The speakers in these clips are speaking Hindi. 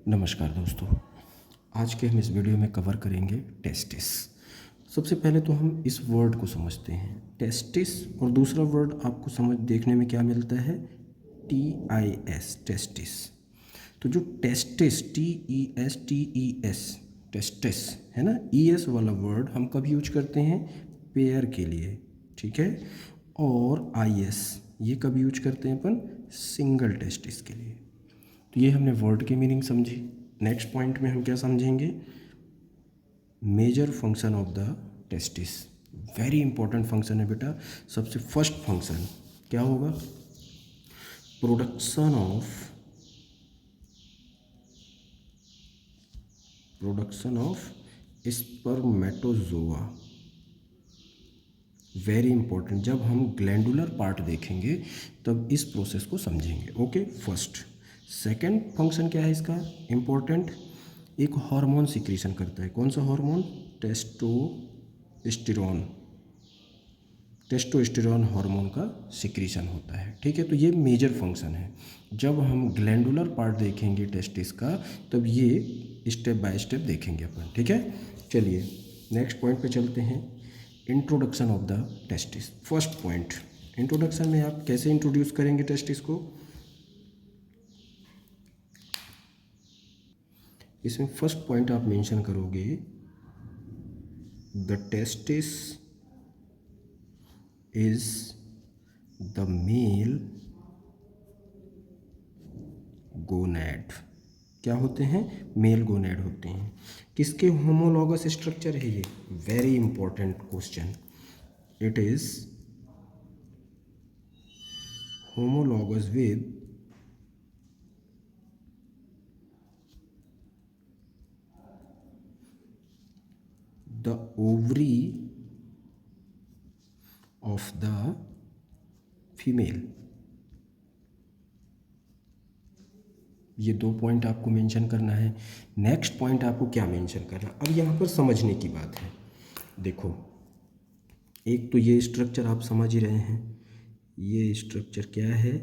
नमस्कार दोस्तों। आज के हम इस वीडियो में कवर करेंगे टेस्टिस। सबसे पहले तो हम इस वर्ड को समझते हैं टेस्टिस, और दूसरा वर्ड आपको समझ देखने में क्या मिलता है, TIS टेस्टिस। तो जो टेस्टिस TESTES टेस्टिस है ना, ES वाला वर्ड हम कब यूज करते हैं, पेयर के लिए, ठीक है। और IS ये कब यूज करते हैं अपन, सिंगल टेस्टिस के लिए। तो ये हमने वर्ड की मीनिंग समझी। नेक्स्ट पॉइंट में हम क्या समझेंगे, major function of the testis. Very important function है बेटा। सबसे फर्स्ट फंक्शन क्या होगा, production of spermatozoa. Very important, जब हम ग्लैंडुलर पार्ट देखेंगे तब इस प्रोसेस को समझेंगे। Okay, first. सेकेंड फंक्शन क्या है इसका, इम्पोर्टेंट, एक हार्मोन सिक्रीशन करता है। कौन सा हार्मोन, टेस्टोस्टेरोन हार्मोन का सिक्रीशन होता है, ठीक है। तो ये मेजर फंक्शन है। जब हम ग्लैंडुलर पार्ट देखेंगे टेस्टिस का तब ये स्टेप बाय स्टेप देखेंगे अपन, ठीक है। चलिए नेक्स्ट पॉइंट पे चलते हैं, introduction of the testis. First point, introduction में आप कैसे इंट्रोड्यूस करेंगे टेस्टिस को। इसमें फर्स्ट पॉइंट आप मेंशन करोगे, the testis is the male gonad. क्या होते हैं, मेल गोनैड होते हैं। किसके होमोलॉगस स्ट्रक्चर है ये, very important question. It is homologous with the ovary of the female। ये दो पॉइंट आपको मेंशन करना है। नेक्स्ट पॉइंट आपको क्या मेंशन करना, अब यहाँ पर समझने की बात है। देखो, एक तो ये स्ट्रक्चर आप समझ ही रहे हैं, ये स्ट्रक्चर क्या है,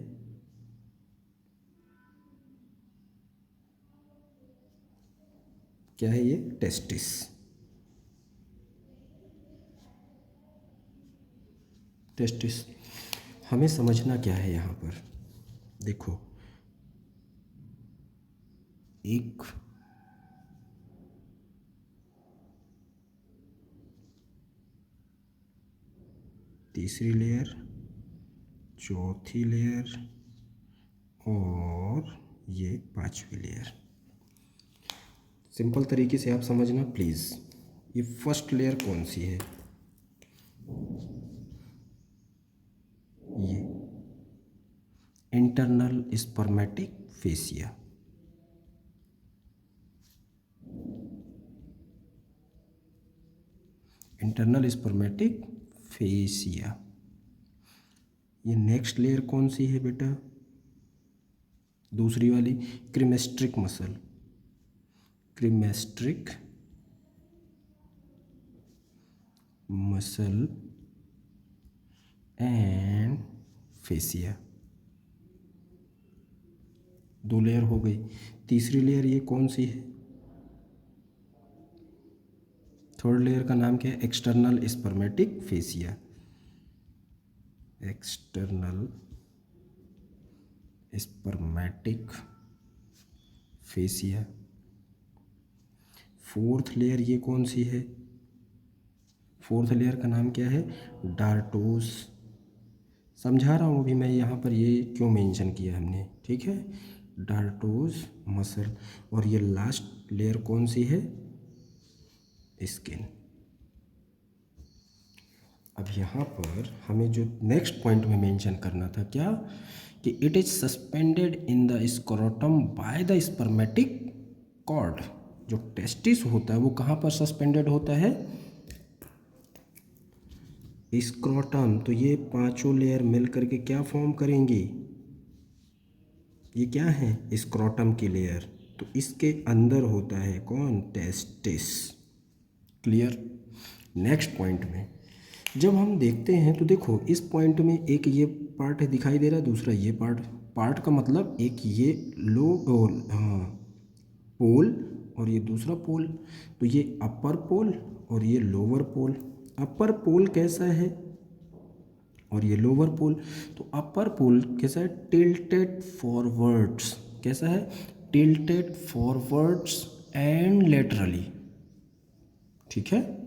क्या है ये, टेस्टिस। टेस्टिस हमें समझना क्या है यहाँ पर, देखो, एक तीसरी लेयर, चौथी लेयर और ये पांचवी लेयर। सिंपल तरीके से आप समझना प्लीज़। ये फर्स्ट लेयर कौन सी है, ये internal spermatic fascia. Internal spermatic fascia. ये नेक्स्ट लेयर कौन सी है बेटा, दूसरी वाली, क्रीमेस्ट्रिक मसल। क्रीमेस्ट्रिक मसल एंड फेसिया, दो लेयर हो गई। तीसरी लेयर ये कौन सी है, थर्ड लेयर का नाम क्या है, external spermatic fascia. External spermatic fascia. Fourth layer ये कौन सी है, फोर्थ लेयर का नाम क्या है, डार्टोस। समझा रहा हूँ अभी मैं यहाँ पर ये क्यों मेंशन किया हमने, ठीक है, डार्टोस मसल। और ये लास्ट लेयर कौन सी है, स्किन। अब यहाँ पर हमें जो नेक्स्ट पॉइंट में मेंशन करना था क्या, कि it is suspended in the scrotum by the spermatic cord. जो टेस्टिस होता है वो कहाँ पर सस्पेंडेड होता है, स्क्रोटम। तो ये पांचों लेयर मिल करके क्या फॉर्म करेंगी, ये क्या है, स्क्रोटम की लेयर। तो इसके अंदर होता है कौन, टेस्टिस। क्लियर। नेक्स्ट पॉइंट में जब हम देखते हैं तो देखो, इस पॉइंट में एक ये पार्ट है दिखाई दे रहा है, दूसरा ये पार्ट। पार्ट का मतलब एक ये लो, हाँ, पोल और ये दूसरा पोल, तो ये अपर पोल और ये लोअर पोल। अपर पोल कैसा है और ये लोअर पोल, तो अपर पोल कैसा है, टिल्टेड फॉरवर्ड्स, कैसा है, टिल्टेड फॉरवर्ड्स एंड लेटरली, ठीक है।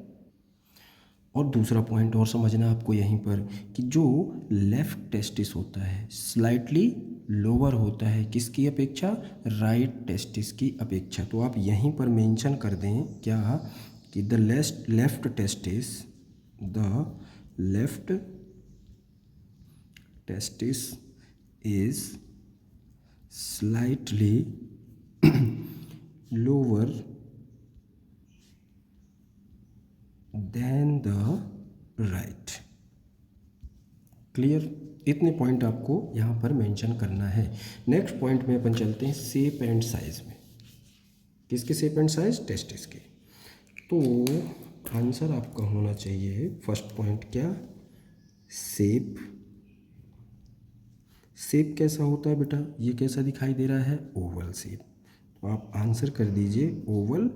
और दूसरा पॉइंट और समझना आपको यहीं पर कि जो लेफ्ट टेस्टिस होता है स्लाइटली लोअर होता है किसकी अपेक्षा, राइट टेस्टिस की अपेक्षा। तो आप यहीं पर मेंशन कर दें क्या कि the left testis is slightly lower than the right. Clear, इतने पॉइंट आपको यहाँ पर मेंशन करना है। नेक्स्ट पॉइंट में अपन चलते हैं शेप एंड साइज में। किसके शेप एंड साइज, टेस्टिस के। तो आंसर आपका होना चाहिए फर्स्ट पॉइंट क्या, शेप। शेप कैसा होता है बेटा, ये कैसा दिखाई दे रहा है, ओवल शेप। तो आप आंसर कर दीजिए ओवल,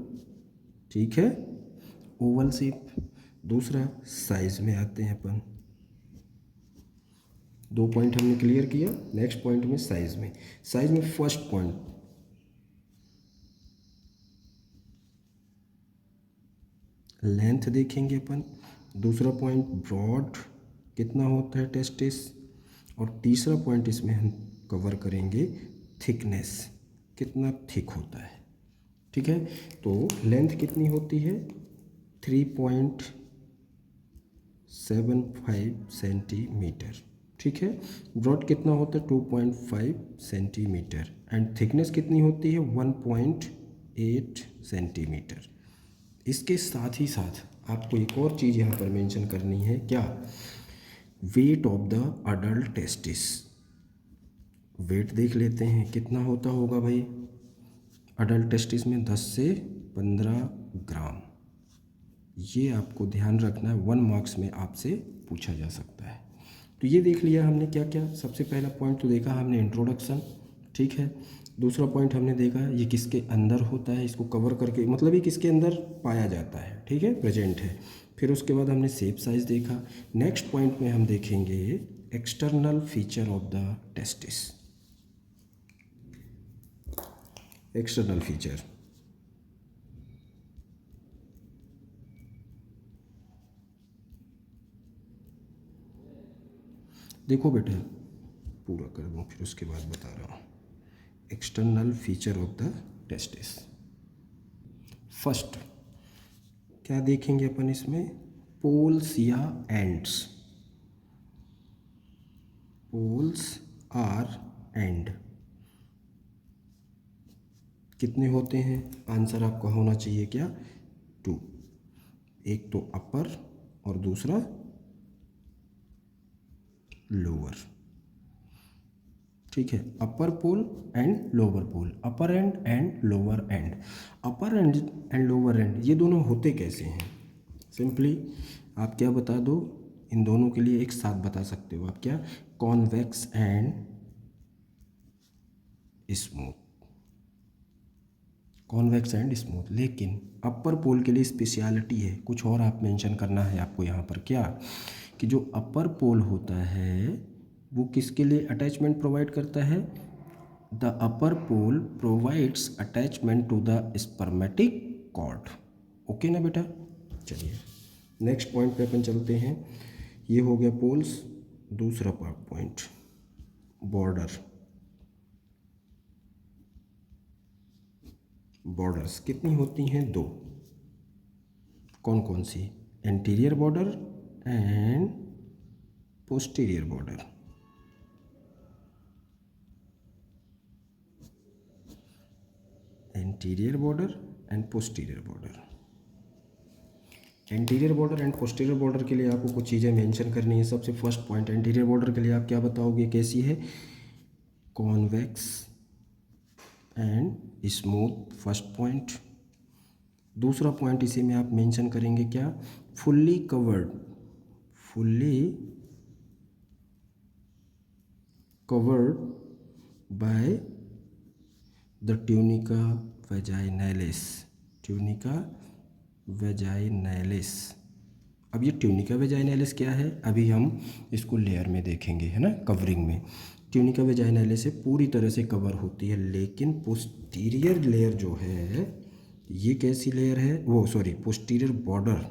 ठीक है, ओवल शेप। दूसरा साइज में आते हैं अपन, दो पॉइंट हमने क्लियर किया। नेक्स्ट पॉइंट में साइज में फर्स्ट पॉइंट लेंथ देखेंगे अपन। दूसरा पॉइंट ब्रॉड कितना होता है टेस्टिस, और तीसरा पॉइंट इसमें हम कवर करेंगे थिकनेस, कितना थिक होता है, ठीक है। तो लेंथ कितनी होती है, 3.75 सेंटीमीटर, ठीक है। ब्रॉड कितना होता है, 2.5 सेंटीमीटर, एंड थिकनेस कितनी होती है, 1.8 सेंटीमीटर। इसके साथ ही साथ आपको एक और चीज़ यहाँ पर मेंशन करनी है, क्या, weight of the adult testis. Weight देख लेते हैं कितना होता होगा भाई, अडल्ट टेस्टिस में 10 से 15 ग्राम। ये आपको ध्यान रखना है, 1 मार्क्स में आपसे पूछा जा सकता है। तो ये देख लिया हमने क्या क्या। सबसे पहला पॉइंट तो देखा हमने इंट्रोडक्शन, ठीक है। दूसरा पॉइंट हमने देखा ये किसके अंदर होता है, इसको कवर करके, मतलब ये किसके अंदर पाया जाता है, ठीक है, प्रेजेंट है। फिर उसके बाद हमने शेप साइज देखा। नेक्स्ट पॉइंट में हम देखेंगे external feature of the testis. External feature, देखो बेटे पूरा कर दूँ फिर उसके बाद बता रहा हूँ। External feature of the testis, first क्या देखेंगे अपन इसमें, पोल्स या एंड्स। पोल्स आर एंड कितने होते हैं, आंसर आपका होना चाहिए क्या, 2। एक तो अपर और दूसरा लोअर, ठीक है। Upper pole end lower pole, upper end end lower end. Upper end lower end ये दोनों होते कैसे हैं, सिंपली आप क्या बता दो, इन दोनों के लिए एक साथ बता सकते हो आप, क्या, convex and smooth, convex and smooth. लेकिन अपर पोल के लिए स्पेशलिटी है, कुछ और आप मेंशन करना है आपको यहाँ पर, क्या, कि जो अपर पोल होता है वो किसके लिए अटैचमेंट प्रोवाइड करता है, the upper pole provides attachment to the spermatic cord. Okay ना बेटा, चलिए नेक्स्ट पॉइंट पे अपन चलते हैं। ये हो गया पोल्स। दूसरा पॉइंट बॉर्डर। बॉर्डर्स कितनी होती हैं, 2। कौन कौन सी, anterior border and posterior border. Anterior border and posterior border. Anterior border and posterior border के लिए आपको कुछ चीज़ें मेंशन करनी है। सबसे फर्स्ट पॉइंट, एंटीरियर बॉर्डर के लिए आप क्या बताओगे, कैसी है, convex and smooth, first point. दूसरा पॉइंट इसी में आप मेंशन करेंगे क्या, fully covered, fully covered by the tunica vaginalis, tunica vaginalis. अब ये ट्यूनिका वेजाइनैलिस क्या है, अभी हम इसको लेयर में देखेंगे, है ना, कवरिंग में। ट्यूनिका वेजाइनैलिस से पूरी तरह से कवर होती है, लेकिन पोस्टीरियर लेयर जो है ये कैसी लेयर है, वो sorry posterior border,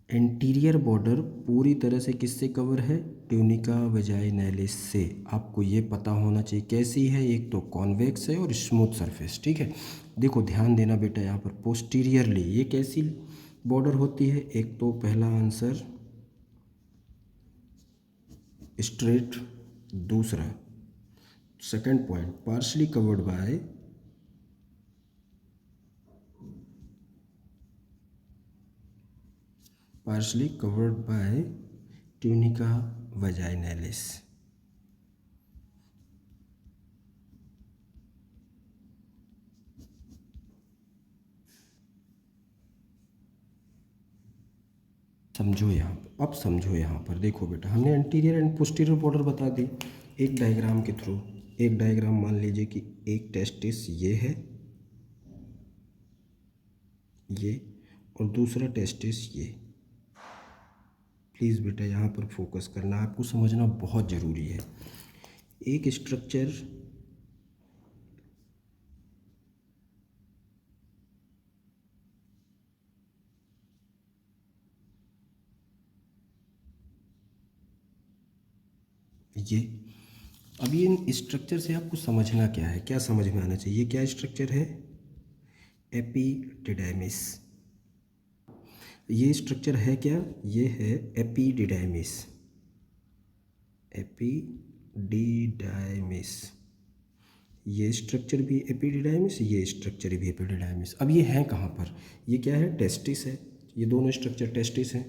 anterior border पूरी तरह से किससे कवर है, ट्यूनिका वेजाइनैलिस से। आपको ये पता होना चाहिए कैसी है, एक तो कॉन्वेक्स है और स्मूथ सरफेस, ठीक है। देखो ध्यान देना बेटा, यहाँ पर पोस्टीरियरली ये कैसी बॉर्डर होती है, एक तो पहला आंसर स्ट्रेट, दूसरा second point partially covered by tunica vaginalis. समझो यहाँ पर, अब समझो यहाँ पर, देखो बेटा हमने एंटीरियर एंड पोस्टीरियर बॉर्डर बता दी एक डायग्राम के थ्रू। एक डायग्राम मान लीजिए कि एक टेस्टिस ये है, ये, और दूसरा टेस्टिस ये। प्लीज़ बेटा यहाँ पर फोकस करना, आपको समझना बहुत ज़रूरी है। एक स्ट्रक्चर ये, अब ये इन स्ट्रक्चर से आपको समझना क्या है, क्या समझ में आना चाहिए, क्या स्ट्रक्चर है, एपिडिडाइमिस। ये स्ट्रक्चर है क्या, ये है एपिडिडाइमिस, एपिडिडाइमिस। ये स्ट्रक्चर भी एपिडिडाइमिस, ये स्ट्रक्चर भी एपिडिडाइमिस। अब ये है कहाँ पर, ये क्या है, टेस्टिस है, ये दोनों स्ट्रक्चर टेस्टिस हैं,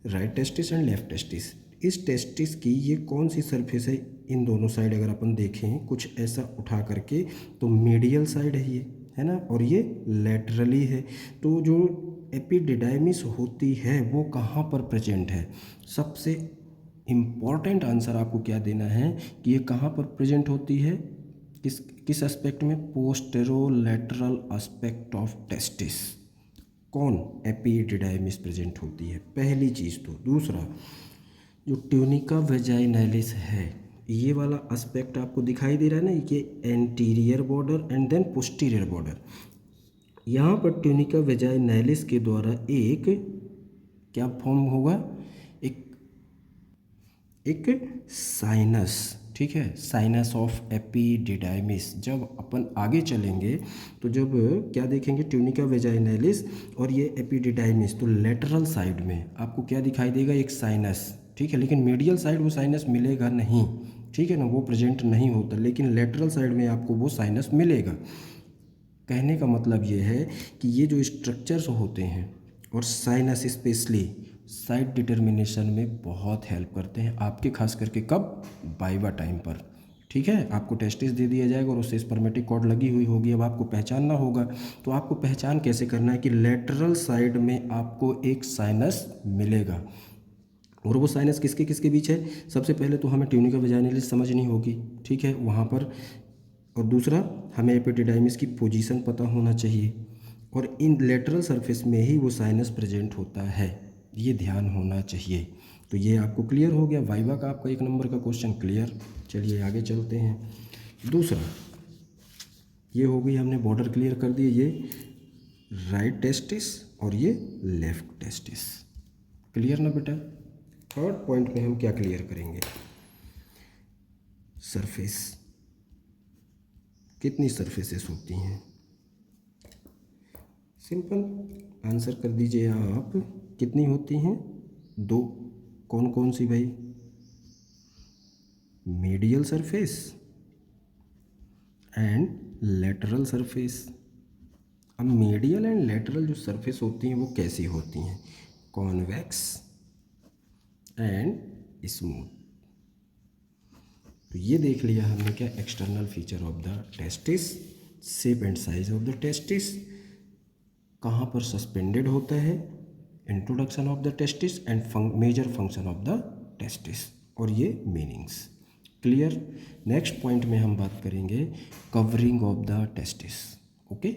right testis and left testis. इस टेस्टिस की ये कौन सी सरफेस है, इन दोनों साइड अगर अपन देखें कुछ ऐसा उठा करके, तो मीडियल साइड है ये, है ना, और ये लेटरली है। तो जो एपिडिडाइमिस होती है वो कहाँ पर प्रेजेंट है, सबसे इम्पॉर्टेंट आंसर आपको क्या देना है कि ये कहाँ पर प्रेजेंट होती है, किस किस एस्पेक्ट में, पोस्टेरोलैटरल एस्पेक्ट ऑफ टेस्टिस। कौन, एपिडिडाइमिस प्रेजेंट होती है, पहली चीज़ तो। दूसरा, जो ट्यूनिका वेजाइनैलिस है, ये वाला एस्पेक्ट आपको दिखाई दे रहा है ना, ये anterior border and then posterior border. यहाँ पर ट्यूनिका वेजाइनैलिस के द्वारा एक क्या फॉर्म होगा, एक साइनस, ठीक है, साइनस ऑफ एपिडिडाइमिस। जब अपन आगे चलेंगे तो जब क्या देखेंगे, ट्यूनिका वेजाइनैलिस और ये एपिडिडाइमिस, तो लेटरल साइड में आपको क्या दिखाई देगा, एक साइनस, ठीक है। लेकिन मीडियल साइड वो साइनस मिलेगा नहीं, ठीक है ना, वो प्रेजेंट नहीं होता, लेकिन लेटरल साइड में आपको वो साइनस मिलेगा। कहने का मतलब ये है कि ये जो स्ट्रक्चर्स होते हैं और साइनस स्पेशली साइट डिटर्मिनेशन में बहुत हेल्प करते हैं आपके, खास करके कब, वाइवा टाइम पर, ठीक है। आपको टेस्टिस दे दिया जाएगा और उससे स्पर्मेटिक कॉर्ड लगी हुई होगी, अब आपको पहचानना होगा। तो आपको पहचान कैसे करना है कि लेटरल साइड में आपको एक साइनस मिलेगा, और वो साइनस किसके किसके बीच है, सबसे पहले तो हमें ट्यूनिका वेजाइनैलिस समझनी होगी, ठीक है, वहाँ पर। और दूसरा, हमें एपिडिडाइमिस की पोजीशन पता होना चाहिए, और इन लेटरल सरफेस में ही वो साइनस प्रेजेंट होता है, ये ध्यान होना चाहिए। तो ये आपको क्लियर हो गया, वाइवा का आपका 1 नंबर का क्वेश्चन क्लियर। चलिए आगे चलते हैं। दूसरा, ये हो गई, हमने बॉर्डर क्लियर कर दिए, ये राइट टेस्टिस और ये लेफ्ट टेस्टिस, क्लियर ना बेटा। थर्ड पॉइंट में हम क्या क्लियर करेंगे, सरफेस, कितनी सरफेसेस होती हैं, सिंपल आंसर कर दीजिए आप, कितनी होती हैं, 2। कौन कौन सी भाई, medial surface and lateral surface. अब मीडियल एंड लेटरल जो सरफेस होती हैं वो कैसी होती हैं, कॉन्वेक्स एंड स्मूथ। तो ये देख लिया हमने क्या, external feature of the testis, shape and size of the testis, कहाँ पर सस्पेंडेड होता है, introduction of the testis and major function of the testis, और ये मीनिंग्स। क्लियर। नेक्स्ट पॉइंट में हम बात करेंगे covering of the testis. Okay.